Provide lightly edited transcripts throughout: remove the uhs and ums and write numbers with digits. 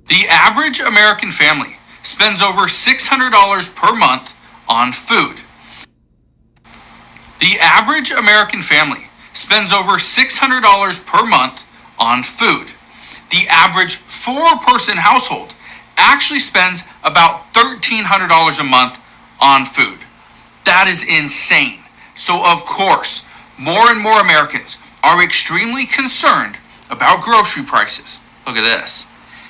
The average American family spends over $600 per month on food. The average American family spends over $600 per month on food. The average four-person household actually spends about $1,300 a month on food. That is insane. So of course, more and more Americans are extremely concerned about grocery prices. Look at this.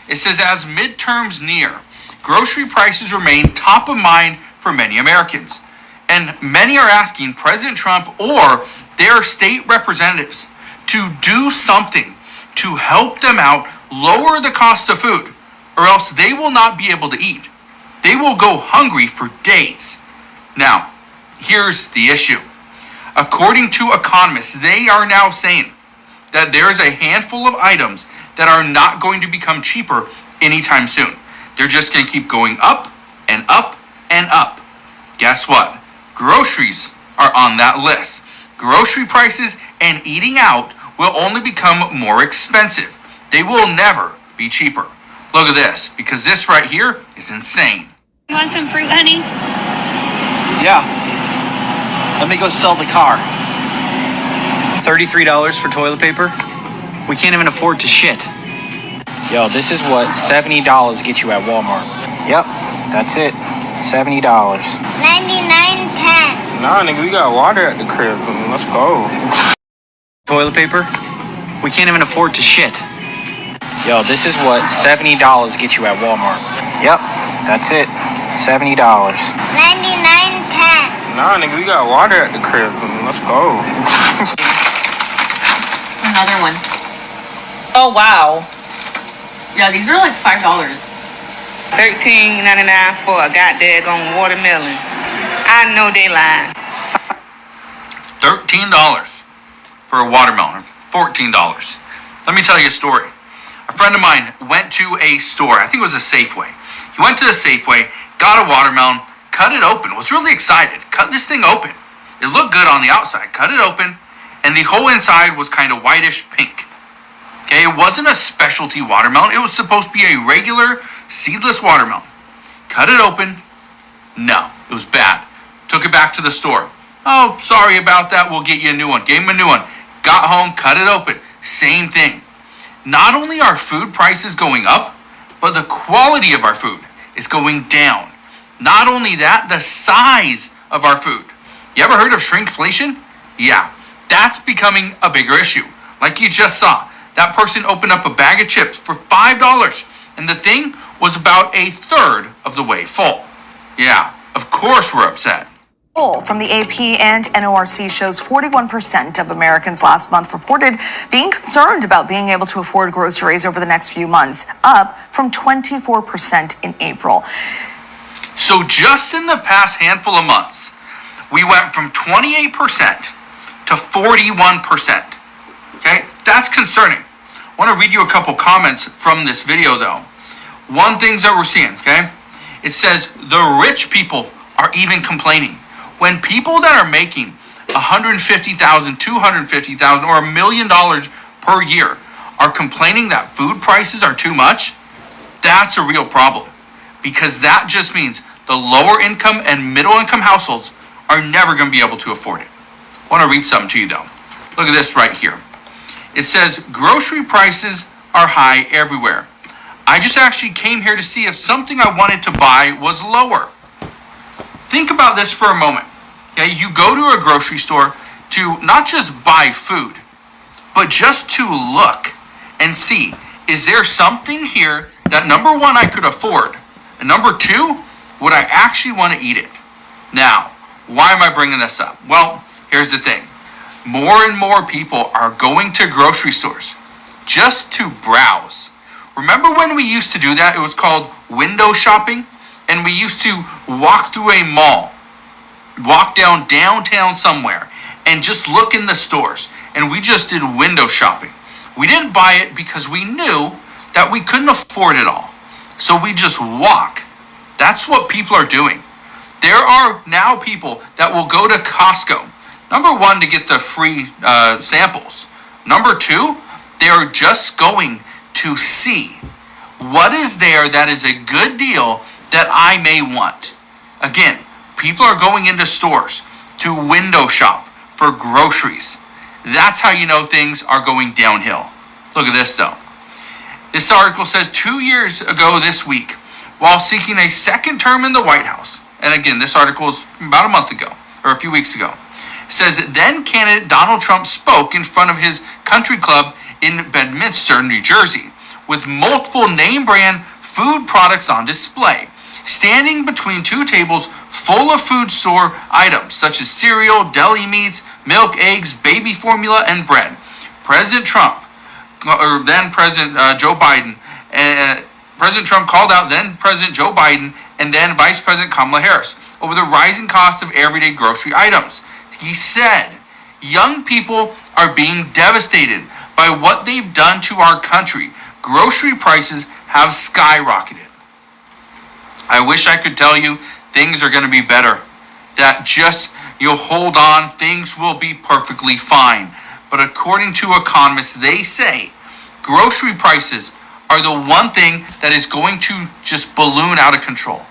It says, as midterms near, grocery prices remain top of mind for many Americans. And many are asking President Trump or their state representatives to do something to help them out, lower the cost of food, or else they will not be able to eat. They will go hungry for days. Now, here's the issue. According to economists, they are now saying that there's a handful of items that are not going to become cheaper anytime soon. They're just going to keep going up and up and up. Guess what? Groceries are on that list. Grocery prices and eating out will only become more expensive. They will never be cheaper. Look at this, because this right here is insane. You want some fruit, honey? Yeah. Let me go sell the car. $33 for toilet paper? We can't even afford to shit. Yo, this is what $70 gets you at Walmart. Yep, that's it. $70. 99.10. Nah, nigga, we got water at the crib. Let's go. Toilet paper? We can't even afford to shit. Yo, this is what $70 gets you at Walmart. Yep, that's it. $70. 99.10. Nah, nigga, we got water at the crib. Let's go. Another one. Oh, wow. Yeah, these are like $5. $13.99 for a goddamn watermelon. I know they lying. $13 for a watermelon. $14. Let me tell you a story. A friend of mine went to a store. I think it was a Safeway. He went to the Safeway, got a watermelon, cut it open, was really excited. Cut this thing open. It looked good on the outside. Cut it open, and the whole inside was kind of whitish pink. Okay, it wasn't a specialty watermelon. It was supposed to be a regular seedless watermelon. Cut it open. No, it was bad. Took it back to the store. Oh, sorry about that. We'll get you a new one. Gave him a new one. Got home, cut it open. Same thing. Not only are food prices going up, but the quality of our food is going down. Not only that, the size of our food. You ever heard of shrinkflation? Yeah, that's becoming a bigger issue. Like you just saw, that person opened up a bag of chips for $5, and the thing was about a third of the way full. Yeah, of course we're upset. Poll from the AP and NORC shows 41% of Americans last month reported being concerned about being able to afford groceries over the next few months, up from 24% in April. So just in the past handful of months, we went from 28% to 41%. Okay, that's concerning. I want to read you a couple comments from this video though. One thing that we're seeing, okay? It says the rich people are even complaining. When people that are making $150,000, $250,000, or $1 million per year are complaining that food prices are too much, that's a real problem. Because that just means the lower income and middle income households are never going to be able to afford it. I want to read something to you though. Look at this right here. It says grocery prices are high everywhere. I just actually came here to see if something I wanted to buy was lower. Think about this for a moment. Okay, you go to a grocery store to not just buy food, but just to look and see, is there something here that number one, I could afford, and number two, would I actually want to eat it? Now, why am I bringing this up? Well, here's the thing. More and more people are going to grocery stores just to browse. Remember when we used to do that? It was called window shopping. And we used to walk through a mall, walk downtown somewhere, and just look in the stores. And we just did window shopping. We didn't buy it because we knew that we couldn't afford it all. So we just walk. That's what people are doing. There are now people that will go to Costco. Number one, to get the free samples. Number two, they're just going to see What is there that is a good deal that I may want? Again, people are going into stores to window shop for groceries. That's how you know things are going downhill. Look at this though. This article says 2 years ago this week, while seeking a second term in the White House, and again, this article is about a month ago, or a few weeks ago, says then candidate Donald Trump spoke in front of his country club in Bedminster, New Jersey, with multiple name brand food products on display, standing between two tables full of food store items such as cereal, deli meats, milk, eggs, baby formula, and bread. President Trump, or then President Joe Biden, President Trump called out then President Joe Biden and then Vice President Kamala Harris over the rising cost of everyday grocery items. He said, young people are being devastated by what they've done to our country. Grocery prices have skyrocketed. I wish I could tell you things are going to be better. That just, you'll hold on, things will be perfectly fine. But according to economists, they say grocery prices are the one thing that is going to just balloon out of control.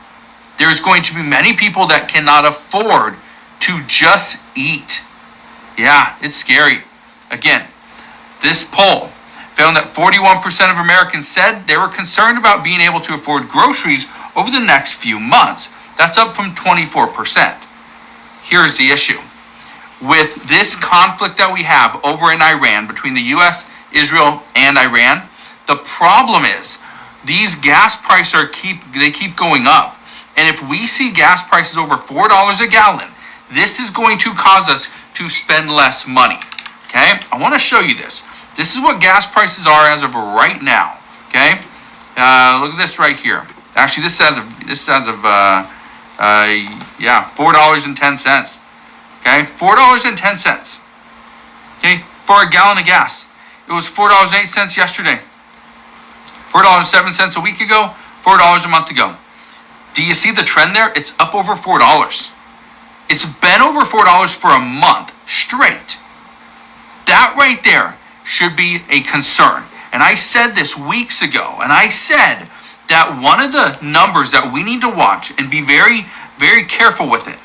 There's going to be many people that cannot afford to just eat. Yeah, it's scary. Again, this poll found that 41% of Americans said they were concerned about being able to afford groceries over the next few months. That's up from 24%. Here's the issue. With this conflict that we have over in Iran between the U.S., Israel, and Iran, the problem is these gas prices keep going up. And if we see gas prices over $4 a gallon, this is going to cause us to spend less money. Okay? I want to show you this. This is what gas prices are as of right now. Okay? Look at this right here. Actually, this is as of $4.10. Okay? $4.10. Okay? For a gallon of gas. It was $4.08 yesterday. $4.07 a week ago. $4 a month ago. Do you see the trend there? It's up over $4. It's been over $4 for a month straight. That right there should be a concern. And I said this weeks ago, and I said that one of the numbers that we need to watch and be very, very careful with it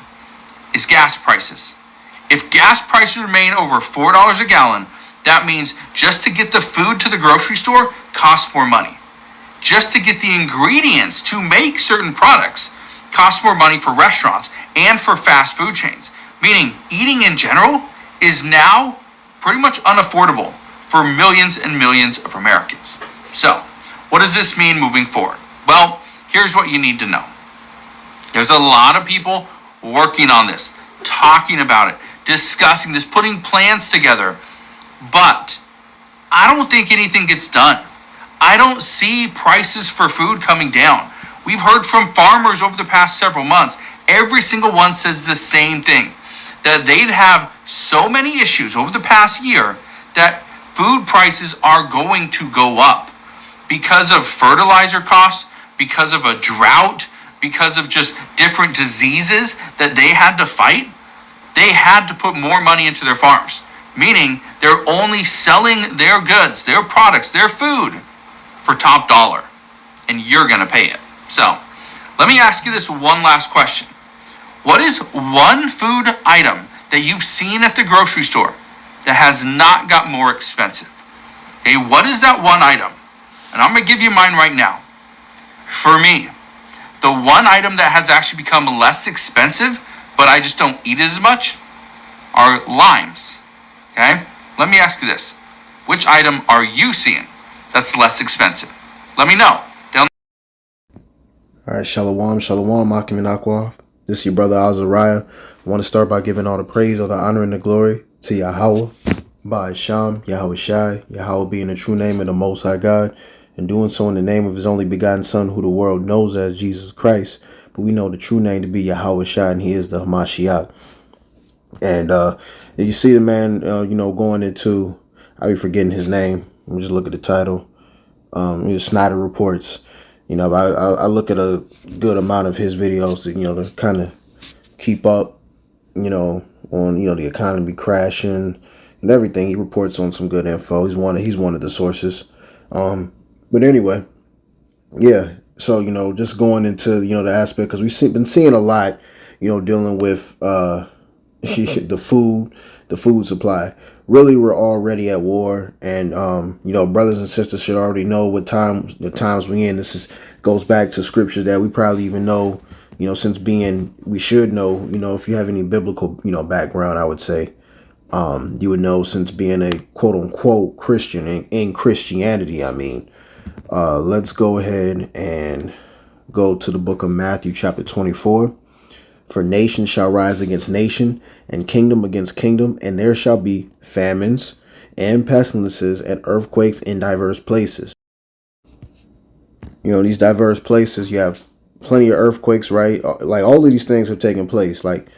is gas prices. If gas prices remain over $4 a gallon, that means just to get the food to the grocery store costs more money. Just to get the ingredients to make certain products costs more money for restaurants and for fast food chains. Meaning eating in general is now pretty much unaffordable for millions and millions of Americans. So, what does this mean moving forward? Well, here's what you need to know. There's a lot of people working on this, talking about it, discussing this, putting plans together. But I don't think anything gets done. I don't see prices for food coming down. We've heard from farmers over the past several months. Every single one says the same thing, that they'd have so many issues over the past year that food prices are going to go up because of fertilizer costs, because of a drought, because of just different diseases that they had to fight. They had to put more money into their farms, meaning they're only selling their goods, their products, their food for top dollar, and you're going to pay it. So, let me ask you this one last question. What is one food item that you've seen at the grocery store that has not got more expensive? Okay, what is that one item? And I'm going to give you mine right now. For me, the one item that has actually become less expensive, but I just don't eat it as much, are limes. Okay? Let me ask you this. Which item are you seeing that's less expensive? Let me know. All right, shalom, Akim and Aqua. This is your brother Azariah. I want to start by giving all the praise, all the honor, and the glory to Yahawah, by Sham, Yahawashi, Yahawah being the true name of the Most High God, and doing so in the name of his only begotten Son, who the world knows as Jesus Christ. But we know the true name to be Yahawashi, and he is the Hamashiach. And you see the man, going into, I be forgetting his name. Let me just look at the title. Snyder Reports. I look at a good amount of his videos to, to kind of keep up, on, the economy crashing and everything. He reports on some good info. He's one of the sources. But anyway, Yeah. So, just going into, the aspect, because been seeing a lot, dealing with the food supply. Really, we're already at war, and brothers and sisters should already know the times we in. Goes back to scripture that we probably even know, since we should know, if you have any biblical, background, I would say, you would know, since being a quote unquote Christian in Christianity. I mean, let's go ahead and go to the book of Matthew, chapter 24. For nation shall rise against nation, and kingdom against kingdom, and there shall be famines and pestilences and earthquakes in diverse places. These diverse places, you have plenty of earthquakes, right? Like, all of these things have taken place. Like,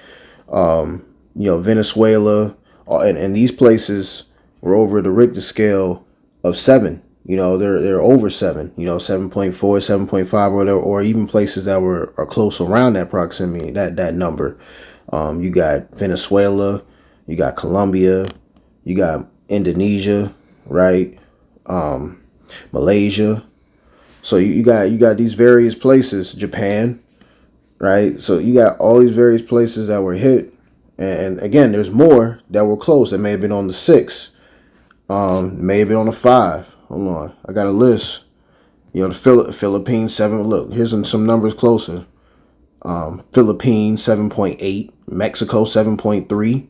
Venezuela, and these places were over the Richter scale of 7. They're over 7, 7.4, 7.5, or whatever, or even places that are close around that proximity, that number. You got Venezuela, you got Colombia, you got Indonesia, right? Malaysia. So you got these various places, Japan, right? So you got all these various places that were hit. And again, there's more that were close. That may have been on the 6. May have been on the 5. Hold on, I got a list. The Philippines 7. Look, here's some numbers closer. Philippines 7.8. Mexico 7.3.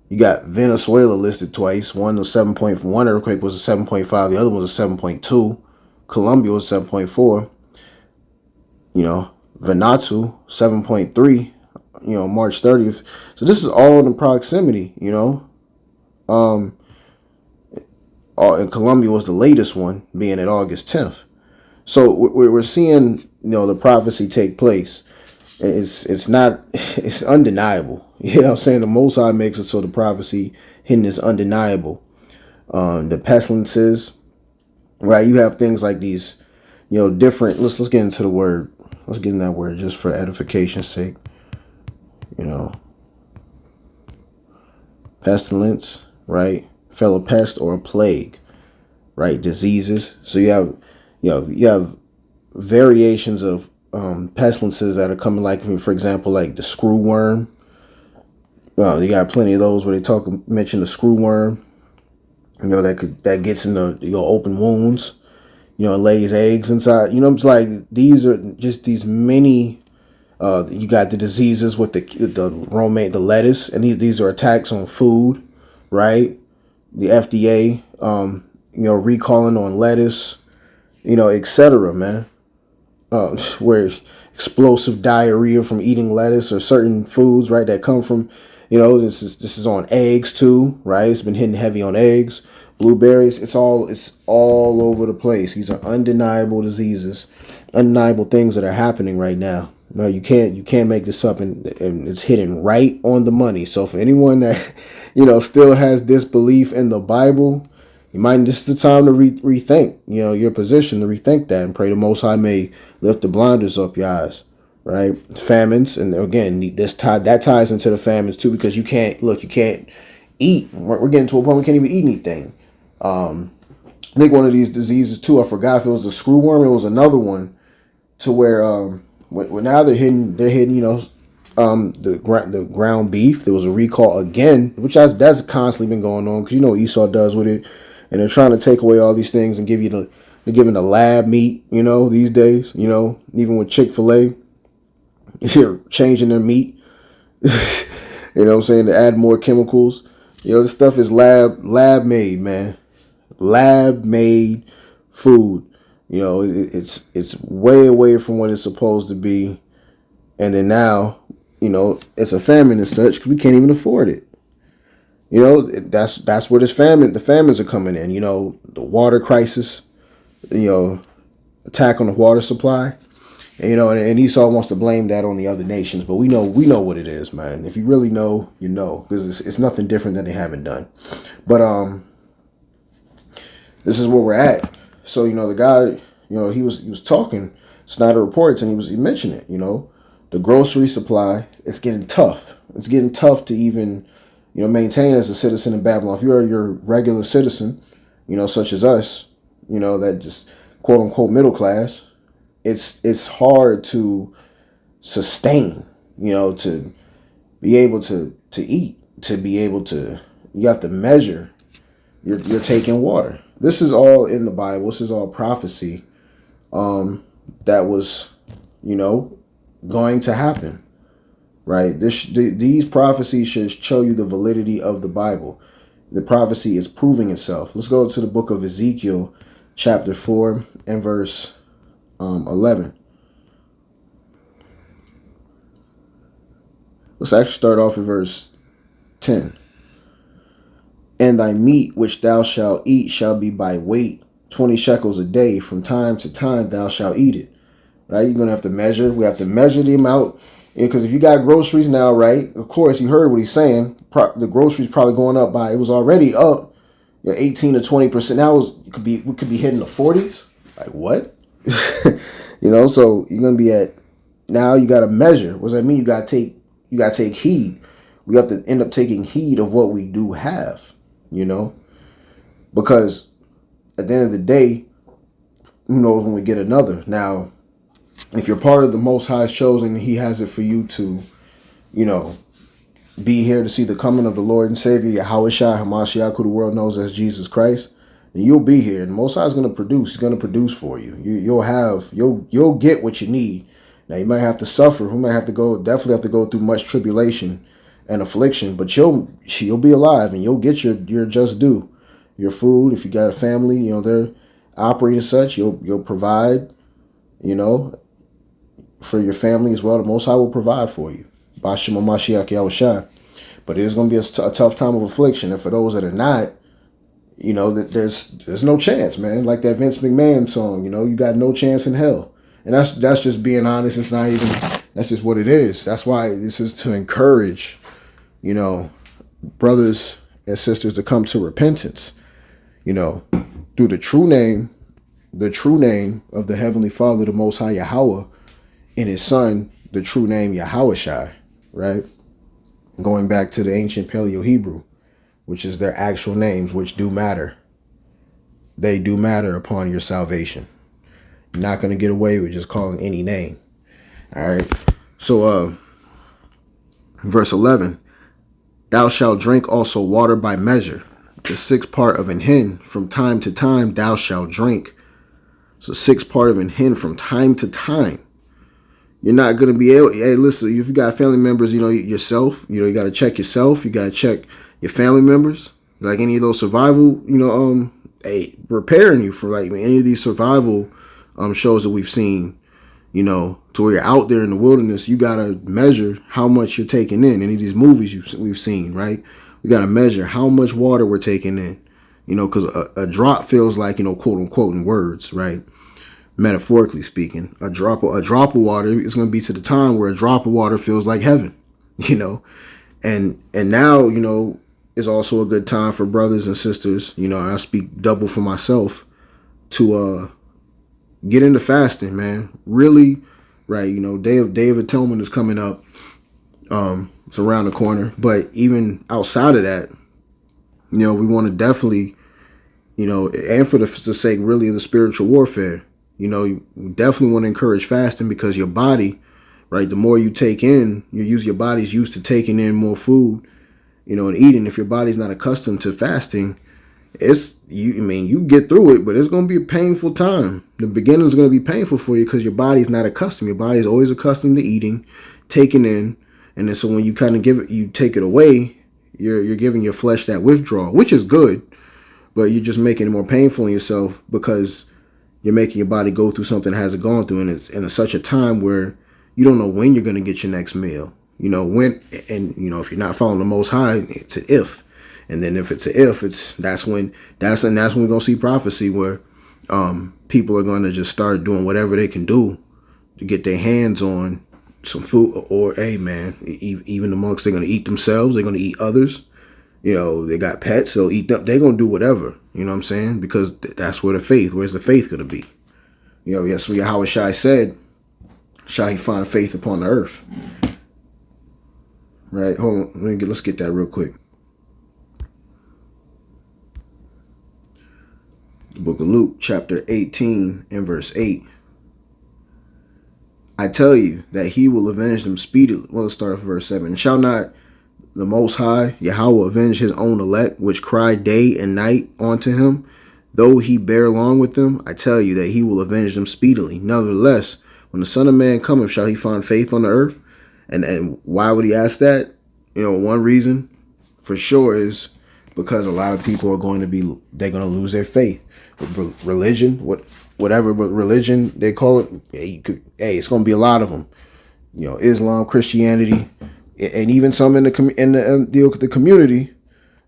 You got Venezuela listed twice. One was 7.1 earthquake was a 7.5. The other one was a 7.2. Colombia was 7.4. Vanuatu 7.3. March 30th. So this is all in the proximity. And Colombia was the latest one, being at August 10th. So we're seeing, the prophecy take place. It's undeniable. You know what I'm saying? The Most High makes it so the prophecy hidden is undeniable. The pestilences, right? You have things like these, different. Let's get into the word. Let's get in that word just for edification's sake. Pestilence, right? Fellow pest or a plague, right? Diseases. So you have variations of pestilences that are coming, like, for example, like the screw worm. You got plenty of those where they mention the screw worm. That gets in the open wounds. It lays eggs inside. It's like these are just these many. You got the diseases with the romaine, the lettuce, and these are attacks on food, right? The FDA, recalling on lettuce, etc. Man, where explosive diarrhea from eating lettuce or certain foods, right? That come from, this is on eggs too, right? It's been hitting heavy on eggs, blueberries. It's all over the place. These are undeniable diseases, undeniable things that are happening right now. No, you can't make this up, and it's hitting right on the money. So for anyone that, still has disbelief in the Bible, this is the time to rethink, your position, to rethink that, and pray the Most High may lift the blinders up your eyes, right? Famines, and again, that ties into the famines too, because you can't eat. We're getting to a point we can't even eat anything. I think one of these diseases too, I forgot if it was the screw worm, it was another one, to where now they're hitting the ground beef. There was a recall again, which that's constantly been going on, because Esau does with it, and they're trying to take away all these things and they're giving the lab meat, these days, even with Chick-fil-A, you're changing their meat, what I'm saying, to add more chemicals. This stuff is lab made, man, lab made food. It's way away from what it's supposed to be, and then now, it's a famine and such, because we can't even afford it. That's where the famines are coming in. The water crisis, attack on the water supply, and Esau wants to blame that on the other nations, but we know what it is, man. If you really know, because it's nothing different than they haven't done. But this is where we're at. So the guy, he was talking Snyder Reports, and he mentioned it. The grocery supply, it's getting tough. It's getting tough to even maintain as a citizen in Babylon. If you're your regular citizen, such as us, that just quote unquote middle class, it's hard to sustain, to be able to eat, to be able to, you have to measure. You're taking water. This is all in the Bible. This is all prophecy that was, going to happen, right? These prophecies should show you the validity of the Bible. The prophecy is proving itself. Let's go to the book of Ezekiel, chapter 4 and verse 11. Let's actually start off at verse 10. And thy meat which thou shalt eat shall be by weight, 20 shekels a day. From time to time thou shalt eat it. Right? You're going to have to measure. We have to measure the amount. Because if you got groceries now, right, of course, you heard what he's saying. The groceries probably going up by, it was already up 18 to 20%. Now we could be hitting the 40s. Like what? So you're going to be at, now you got to measure. What does that mean? You got to take heed. We have to end up taking heed of what we do have, because at the end of the day, who knows when we get another. Now, if you're part of the Most High's chosen, he has it for you to, be here to see the coming of the Lord and Savior, Yahawashi, Hamashiach, who the world knows as Jesus Christ. And you'll be here. And the Most High is going to produce. He's going to produce for you. You'll get what you need. Now, you might have to suffer. You might definitely have to go through much tribulation and affliction. But you'll be alive and you'll get your just due. Your food, if you got a family, they're operating such, you'll provide, for your family as well. The Most High will provide for you. But it is going to be a tough time of affliction. And for those that are not, that there's no chance, man. Like that Vince McMahon song, you got no chance in hell. And that's just being honest. It's not even, that's just what it is. That's why this is to encourage, brothers and sisters to come to repentance, through the true name of the Heavenly Father, the Most High Yahweh, and his son, the true name Yahawashi, right? Going back to the ancient Paleo-Hebrew, which is their actual names, which do matter. They do matter upon your salvation. You're not going to get away with just calling any name. All right. So, verse 11, thou shalt drink also water by measure. The sixth part of an hin from time to time thou shalt drink. So sixth part of an hin from time to time. You're not going to be able, hey, listen, if you got family members, yourself, you got to check yourself. You got to check your family members. Like any of those survival, preparing you for like any of these survival shows that we've seen, to where you're out there in the wilderness, you got to measure how much you're taking in. Any of these movies we've seen, right? We got to measure how much water we're taking in, because a drop feels like, quote unquote in words, right? Metaphorically speaking, a drop of water is going to be to the time where a drop of water feels like heaven, and now, is also a good time for brothers and sisters, and I speak double for myself, to get into fasting, man. Really, right? Day of Atonement is coming up. It's around the corner, but even outside of that, we want to definitely, and for the sake really of the spiritual warfare, you definitely want to encourage fasting, because your body, right, the more you take in, your body's used to taking in more food, and eating. If your body's not accustomed to fasting, you get through it, but it's going to be a painful time. The beginning is going to be painful for you because your body's not accustomed. Your body's always accustomed to eating, taking in, and then so when you kind of you take it away, you're giving your flesh that withdrawal, which is good, but you're just making it more painful on yourself because you're making your body go through something it hasn't gone through, and it's such a time where you don't know when you're going to get your next meal. When, and if you're not following the Most High, it's an if, and then if it's an if, that's when we're going to see prophecy where people are going to just start doing whatever they can do to get their hands on some food, or hey man, even amongst, they're going to eat themselves, they're going to eat others. They got pets, they'll eat them. They're going to do whatever, you know what I'm saying? Because that's where where's the faith going to be? Yes, what Yahawashi said, shall he find faith upon the earth? Right, hold on, let's get that real quick. The book of Luke, chapter 18 and verse 8. I tell you that he will avenge them speedily. Well, let's start off verse 7. And shall not the Most High, Yahweh, avenge his own elect, which cry day and night unto him? Though he bear long with them, I tell you that he will avenge them speedily. Nevertheless, when the Son of Man cometh, shall he find faith on the earth? And why would he ask that? One reason for sure is because a lot of people are going to lose their faith. Religion, whatever, but religion they call it. It's going to be a lot of them. Islam, Christianity, and even some in the community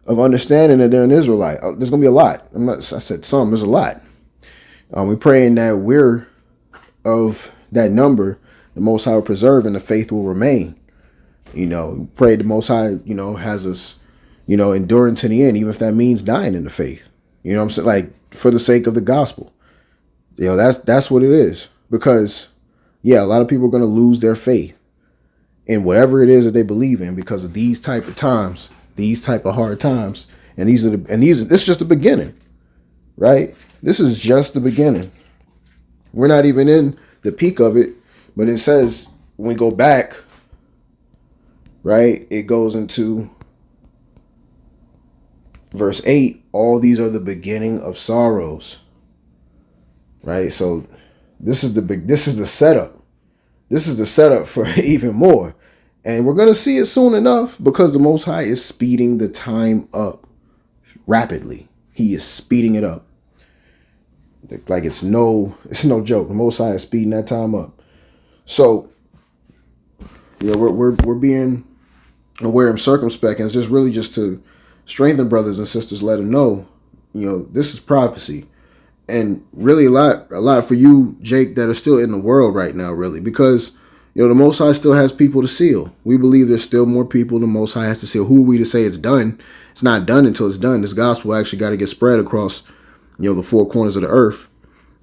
of understanding that they're an Israelite. There's going to be a lot. I said some. There's a lot. We're praying that we're of that number. The Most High will preserve and the faith will remain. Pray the Most High, has us, enduring to the end, even if that means dying in the faith. You know what I'm saying? Like, for the sake of the gospel. That's what it is. Because, a lot of people are going to lose their faith in whatever it is that they believe in because of these type of times, these type of hard times. And this is just the beginning, right? This is just the beginning. We're not even in the peak of it, but it says when we go back, right, it goes into verse 8, all these are the beginning of sorrows. Right? So this is the setup. This is the setup for even more. And we're going to see it soon enough because the Most High is speeding the time up rapidly. He is speeding it up. Like it's no joke. The Most High is speeding that time up. So we're being aware and circumspect, and it's just really just to strengthen brothers and sisters, let them know, this is prophecy. And really a lot for you, Jake, that are still in the world right now, really, because the Most High still has people to seal. We believe there's still more people the Most High has to seal. Who are we to say it's done? It's not done until it's done. This gospel actually got to get spread across, the four corners of the earth.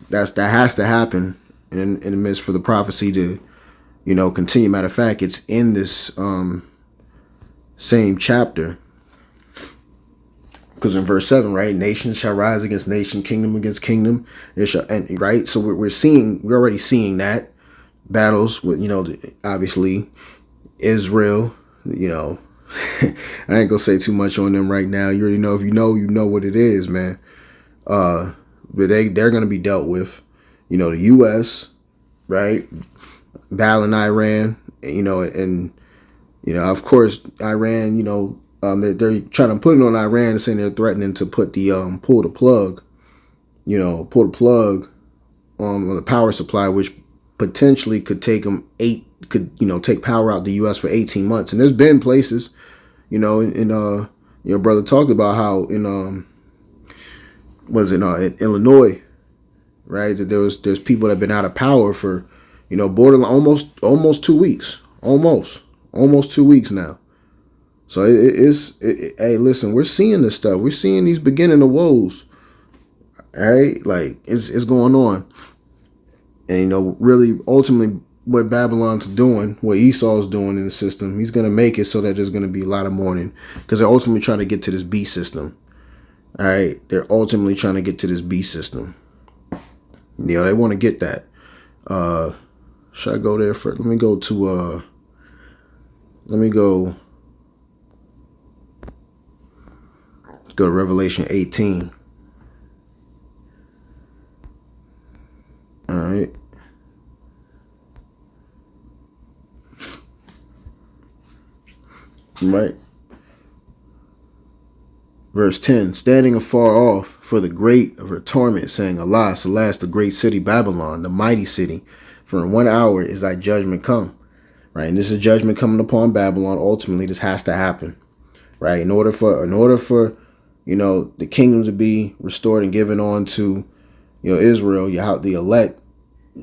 That has to happen in the midst for the prophecy to, continue. Matter of fact, it's in this same chapter. Because in verse 7, right, nation shall rise against nation, kingdom against kingdom. Right, so we're already seeing that battles with, obviously Israel. I ain't gonna say too much on them right now. You already know. If you know what it is, man. But they're gonna be dealt with. The U.S. right, battling Iran. And of course Iran. They're trying to put it on Iran and saying they're threatening to put the pull the plug on the power supply, which potentially could take them take power out the U.S. for 18 months. And there's been places, your brother talked about how in Illinois, right, that there's people that have been out of power for borderline almost 2 weeks, almost 2 weeks now. So hey, listen, we're seeing this stuff. We're seeing these beginning of woes. All right, like it's going on, and really, ultimately, what Babylon's doing, what Esau's doing in the system, he's gonna make it so that there's gonna be a lot of mourning because they're ultimately trying to get to this beast system. All right, they're ultimately trying to get to this beast system. They want to get that. Should I go there first? Let me go. Go to Revelation 18. All right. Right. Verse 10. Standing afar off for the great of her torment, saying, Alas, alas, the great city Babylon, the mighty city, for in 1 hour is thy judgment come. Right. And this is judgment coming upon Babylon. Ultimately, this has to happen. Right. In order for the kingdom to be restored and given on to, Israel, the elect,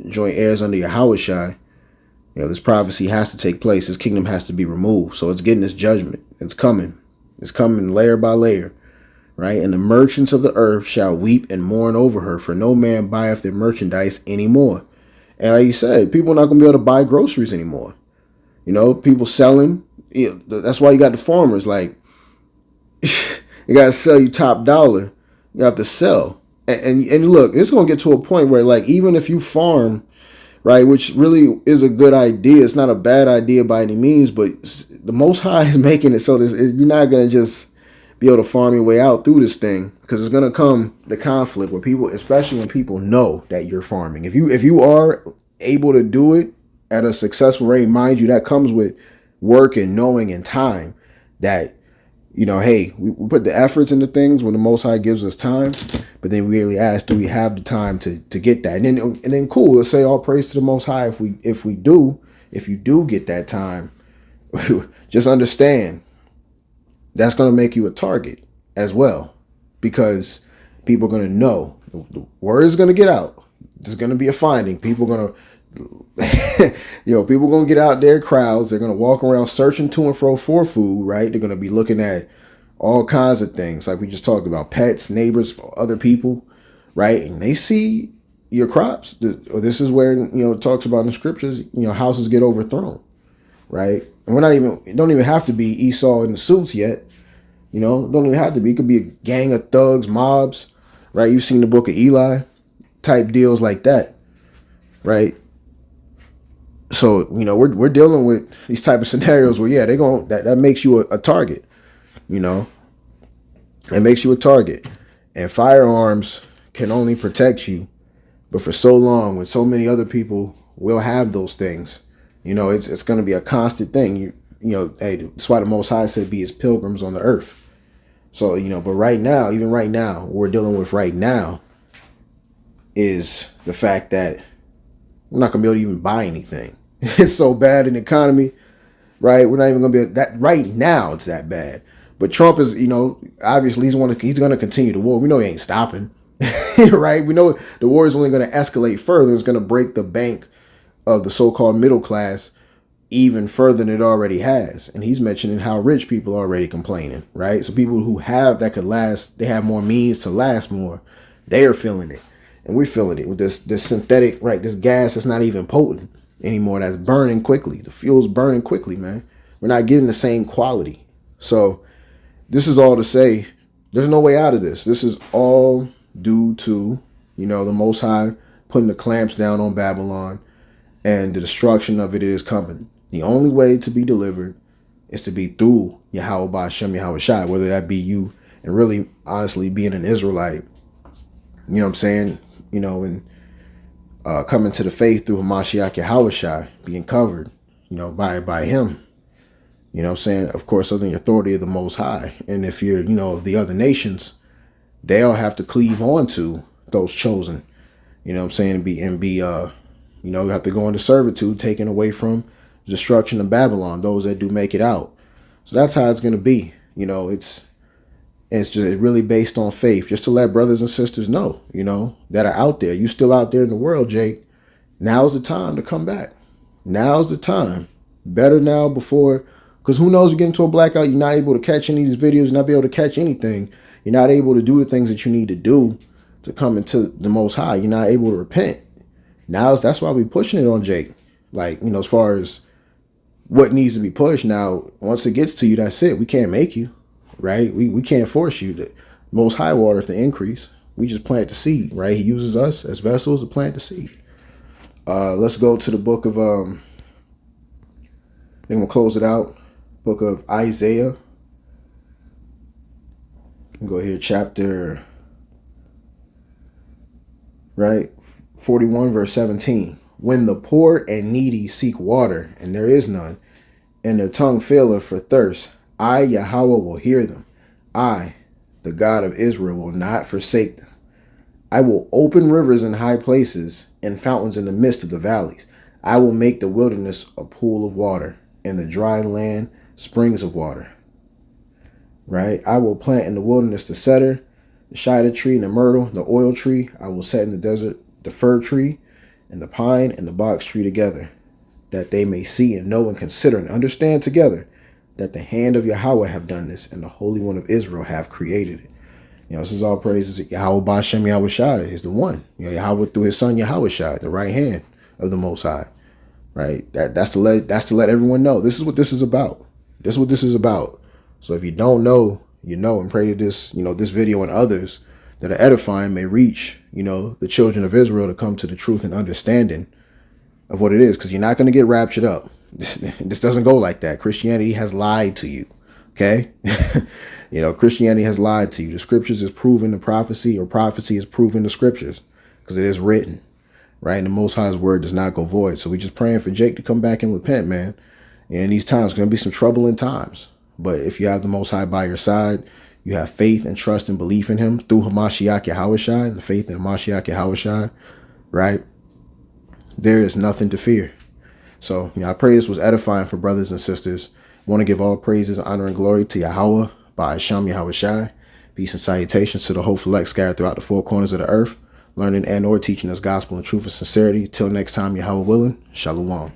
joint heirs under Yahawashi, this prophecy has to take place. This kingdom has to be removed. So it's getting this judgment. It's coming. It's coming layer by layer, right? And the merchants of the earth shall weep and mourn over her, for no man buyeth their merchandise anymore. And like you said, people are not going to be able to buy groceries anymore. People selling. That's why you got the farmers, like, you got to sell you top dollar. You have to sell. And look, it's going to get to a point where, like, even if you farm, right? Which really is a good idea. It's not a bad idea by any means, but the Most High is making it so this, you're not going to just be able to farm your way out through this thing, because it's going to come the conflict where people, especially when people know that you're farming. If you are able to do it at a successful rate, mind you, that comes with work and knowing and time. That, you know, hey, we put the efforts into things when the Most High gives us time, but then we really ask, do we have the time to get that? And then cool, let's say all praise to the Most High if you do get that time. Just understand that's going to make you a target as well, because people are going to know. The word is going to get out. There's going to be a finding. People are going to, people are going to get out there, crowds. They're going to walk around searching to and fro for food, right? They're going to be looking at all kinds of things, like we just talked about, pets, neighbors, other people, right? And they see your crops. This is where, it talks about in the scriptures, houses get overthrown, right? And it don't even have to be Esau in the suits yet. It don't even have to be. It could be a gang of thugs, mobs, right? You've seen the book of Eli type deals like that, right? So, we're dealing with these type of scenarios where, yeah, that makes you a target, it makes you a target. And firearms can only protect you, but for so long, when so many other people will have those things, it's going to be a constant thing. Hey, that's why the Most High said, be his pilgrims on the earth. So, but right now, what we're dealing with right now is the fact that we're not going to be able to even buy anything. It's so bad in the economy, right? We're not even going to be able that right now. It's that bad. But Trump is, obviously he's going to continue the war. We know he ain't stopping, right? We know the war is only going to escalate further. It's going to break the bank of the so-called middle class even further than it already has. And he's mentioning how rich people are already complaining, right? So people who have that could last, they have more means to last more. They are feeling it. And we're feeling it with this synthetic, right? This gas that's not even potent anymore. That's burning quickly. The fuel's burning quickly, man. We're not getting the same quality. So this is all to say, there's no way out of this. This is all due to, the Most High putting the clamps down on Babylon, and the destruction of it is coming. The only way to be delivered is to be through Yahawashi, whether that be you and really, honestly, being an Israelite, you know what I'm saying? And coming to the faith through Hamashiach Yahawashi, being covered, by him. You know what I'm saying? Of course, under the authority of the Most High. And if you're, of the other nations, they'll have to cleave on to those chosen. You know what I'm saying? And be you have to go into servitude, taken away from the destruction of Babylon, those that do make it out. So that's how it's going to be. It's just really based on faith, just to let brothers and sisters know, that are out there. You still out there in the world, Jake. Now's the time to come back. Now's the time. Better now before, because who knows, you get into a blackout, you're not able to catch any of these videos, you're not be able to catch anything. You're not able to do the things that you need to do to come into the Most High. You're not able to repent. That's why we're pushing it on Jake. Like, as far as what needs to be pushed. Now, once it gets to you, that's it. We can't make you, right? We can't force you. The Most High water if the increase. We just plant the seed, right? He uses us as vessels to plant the seed. Let's go to the book of, then we'll close it out. Book of Isaiah. Go here, chapter, right? 41 verse 17. When the poor and needy seek water, and there is none, and their tongue faileth for thirst, I, Yahweh, will hear them. I, the God of Israel, will not forsake them. I will open rivers in high places, and fountains in the midst of the valleys. I will make the wilderness a pool of water, and the dry land springs of water. Right? I will plant in the wilderness the cedar, the shittim tree, and the myrtle, the oil tree. I will set in the desert the fir tree, and the pine, and the box tree together, that they may see and know and consider and understand together that the hand of Yahweh have done this, and the Holy One of Israel have created it. This is all praises. Yahweh Ba'Shem Yahawashi is the one. Yahweh through his son Yahawashi, the right hand of the Most High. Right? That's to let everyone know. This is what this is about. This is what this is about. So if you don't know, and pray that this, this video and others that are edifying may reach, the children of Israel to come to the truth and understanding of what it is, because you're not going to get raptured up. This doesn't go like that. Christianity has lied to you. Okay? Christianity has lied to you. The scriptures is proving the prophecy, or prophecy is proving the scriptures, because it is written, right? And the Most High's word does not go void. So we just praying for Jake to come back and repent, man. And in these times, going to be some troubling times. But if you have the Most High by your side, you have faith and trust and belief in him through Hamashiach Yahawashi, and the faith in Hamashiach Yahawashi, right? There is nothing to fear. So, I pray this was edifying for brothers and sisters. I want to give all praises, honor, and glory to Yahweh, by Hashem Yahawashi. Peace and salutations to the whole elect scattered throughout the four corners of the earth, learning and or teaching this gospel in truth and sincerity. Till next time, Yahweh willing, Shalom.